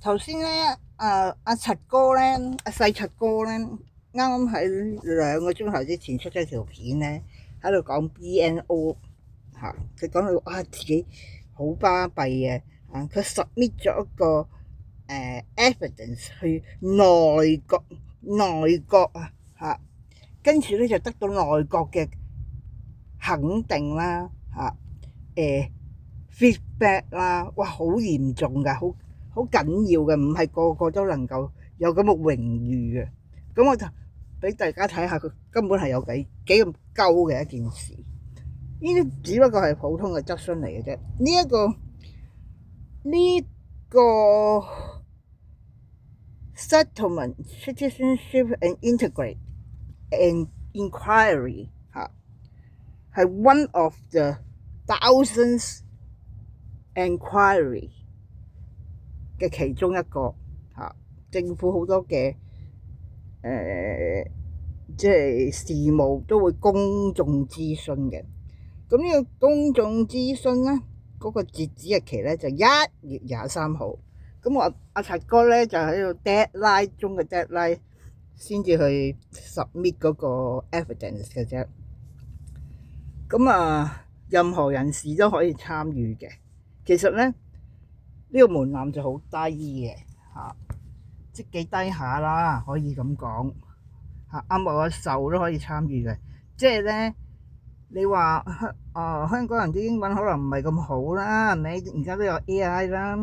頭先咧，阿柒哥咧，阿細柒哥咧，啱啱喺2個鐘頭之前出咗條片咧，喺度講 BNO 嚇，佢講到自己好巴閉嘅佢 submit 咗一個evidence 去內閣跟住咧就得到內閣嘅肯定啦feedback 啦，哇，好嚴重㗎，好緊要嘅，唔係個個都能夠有咁嘅榮譽嘅。咁我就俾大家睇下，佢根本係有幾咁鳩嘅一件事。呢啲只不過係普通嘅質詢嚟嘅啫。呢個 settlement citizenship and integrate and inquiry 係 one of the thousands enquiry 嘅其中一個政府好多嘅即係事務都會公眾諮詢嘅。咁呢個公眾諮詢咧，嗰個截止日期咧就1月23號。咁我阿柒哥咧就喺度 deadline 中嘅 deadline 先至去 submit 嗰個 evidence 嘅啫。咁任何人士都可以參與嘅。其實咧呢個門檻就好低嘅即幾低下啦，可以咁講阿莫阿壽都可以參與嘅。即係咧，你話香港人啲英文可能唔係咁好啦，係咪？而家都有 AI 啦。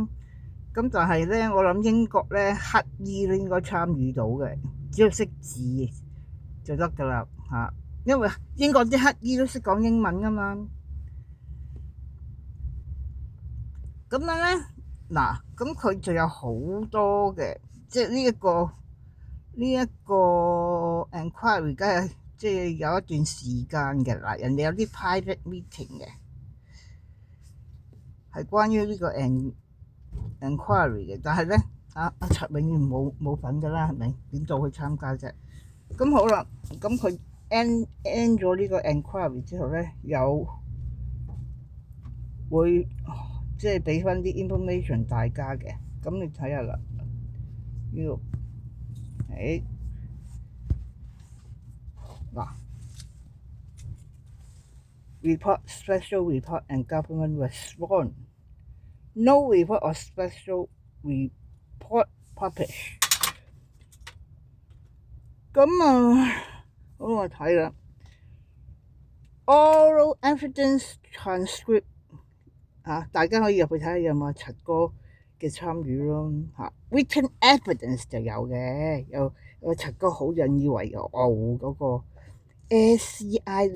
咁但係咧，我諗英國咧乞兒都應該參與到嘅，只要識字就得㗎啦因為英國啲乞兒都識講英文㗎嘛。咁樣咧咁佢就有好多嘅，即係呢一個 enquiry 梗係即係有一段時間嘅人哋有啲 private meeting 嘅，係關於呢個 enquiry 嘅，但係咧阿柒永遠冇份㗎啦，係咪？點做去參加啫？咁好啦，咁佢 end 咗呢個 enquiry 之後咧，會即係俾翻啲 information 大家嘅。咁你睇下啦，呢度report, special report and government response. No report or special report published. 咁我睇啦 ，oral evidence transcript 大家可以入去睇下有冇柒哥嘅參與咯written evidence 就有嘅，有柒哥好引以為傲嗰個 SCI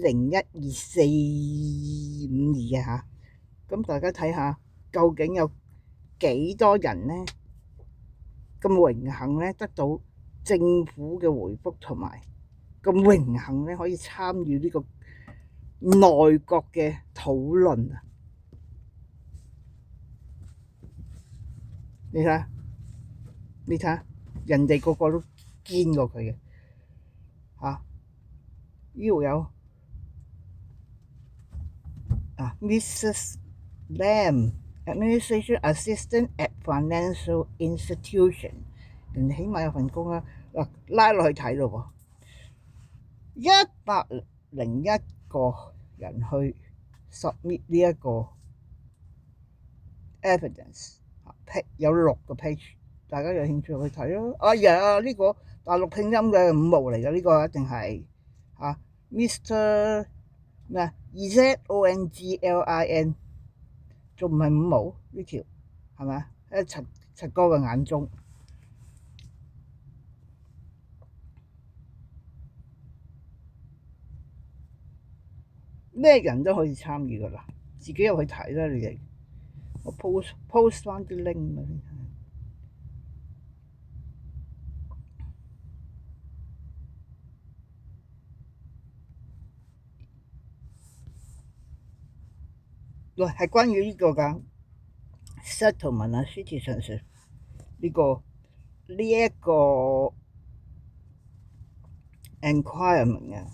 012452咁大家睇下究竟有幾多人咧咁榮幸咧得到政府嘅回覆，同埋咁榮幸咧可以參與呢個內閣嘅討論你睇下，人哋個個都堅過佢嘅呢度有Mrs. Lam Administration Assistant at Financial Institution， 人哋起碼有份工啦。拉落去睇咯，101個人去 submit 呢一個 evidence，有6個 page， 大家有興趣去睇咯。呢個大陸拼音嘅5毛嚟嘅，呢個一定係Mr. Zonglin，仲唔係5毛呢條係咪喺柒哥嘅眼中，咩人都可以參與噶啦，自己入去睇啦，你哋我 post 翻啲 link 啦。喂，係關於呢個㗎 settlement citizenship 呢一個 enquirement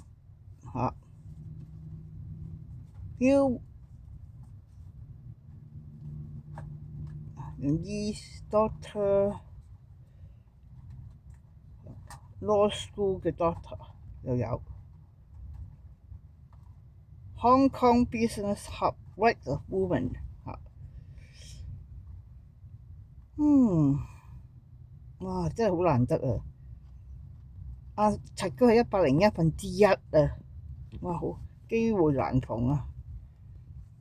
East Doctor Law School 嘅 Doctor 又有 Hong Kong Business Hub Right of Women 嚇，哇！真係好難得啊！柒哥係101%啊！哇，好機會難逢啊！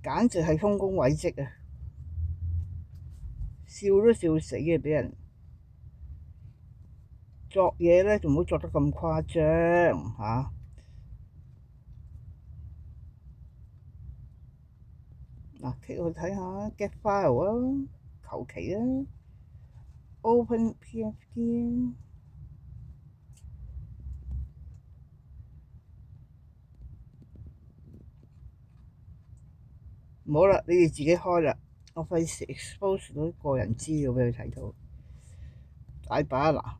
簡直係豐功偉績啊！笑都笑死嘅，俾人作嘢咧，就唔好作得咁誇張嚇。click 去睇下 get file 啊，求其啊 ，open PFD 唔好啦，你哋自己開啦，我費事 expose 到啲個人資料俾佢睇到，大把嗱，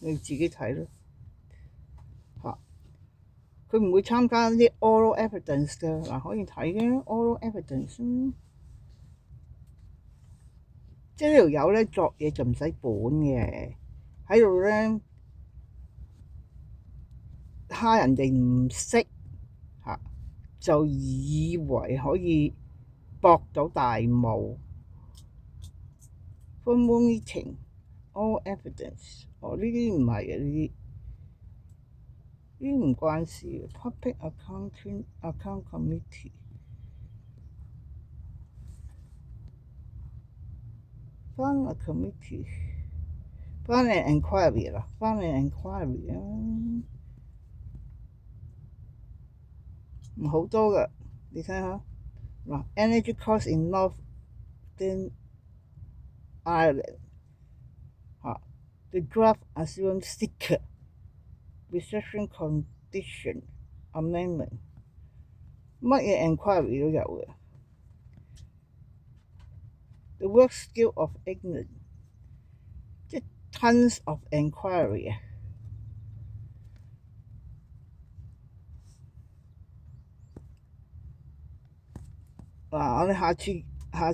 你自己睇啦嚇。佢唔會參加啲 oral evidence 嘅嗱，可以睇嘅 oral evidence。即係呢條友咧作嘢就唔使本嘅，喺度咧蝦人哋唔識嚇，就以為可以博到大霧。formal meeting all evidence，呢啲唔係嘅，呢啲唔關事嘅。public account committee 翻個 committee 翻嚟 enquiry 啦，翻嚟 enquiry 啊，唔好多㗎，你睇下嗱 ，energy cost in Northern Ireland 嚇 ，the draft asylum seeker reception condition amendment， 乜嘢 enquiry 都有嘅。The work skill of England， 即係 tons of enquiry 啊！嗱，我哋下次啊，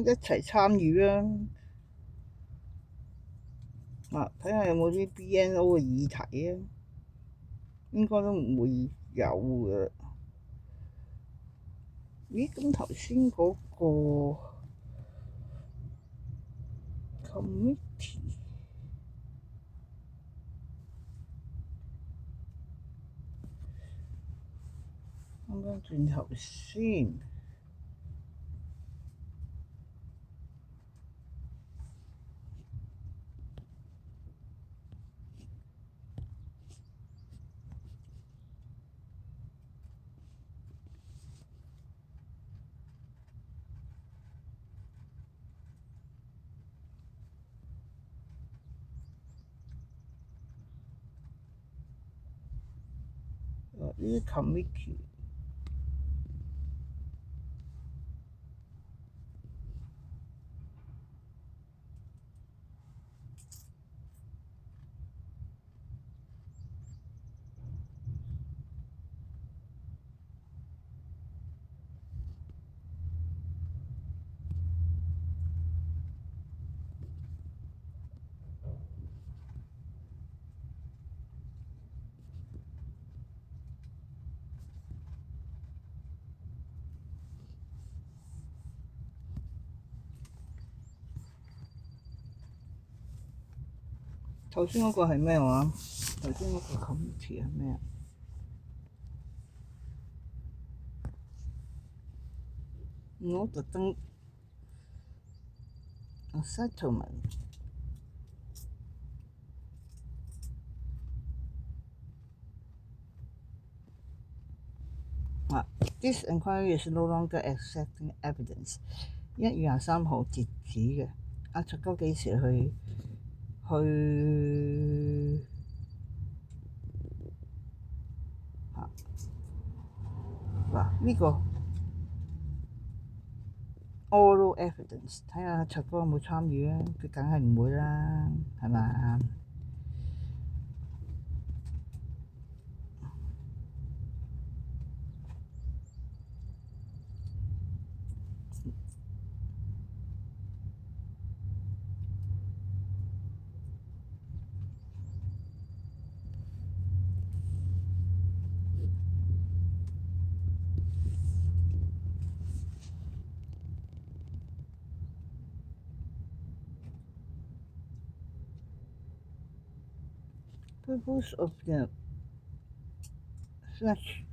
一齊參與啊！睇下有冇啲 BNO 嘅議題啊，應該都唔會有嘅。咦？咁頭先嗰個 committee， 啱啱轉頭先。呢啲 committee。頭先嗰個係咩話？頭先嗰個 committee 係咩啊？我特登 settlement。This inquiry is no longer accepting evidence。1月23號截止嘅。阿卓哥幾時去？呢個 oral evidence，睇下陳方有冇參與啊？佢梗係唔會啦，係咪？Purpose of the search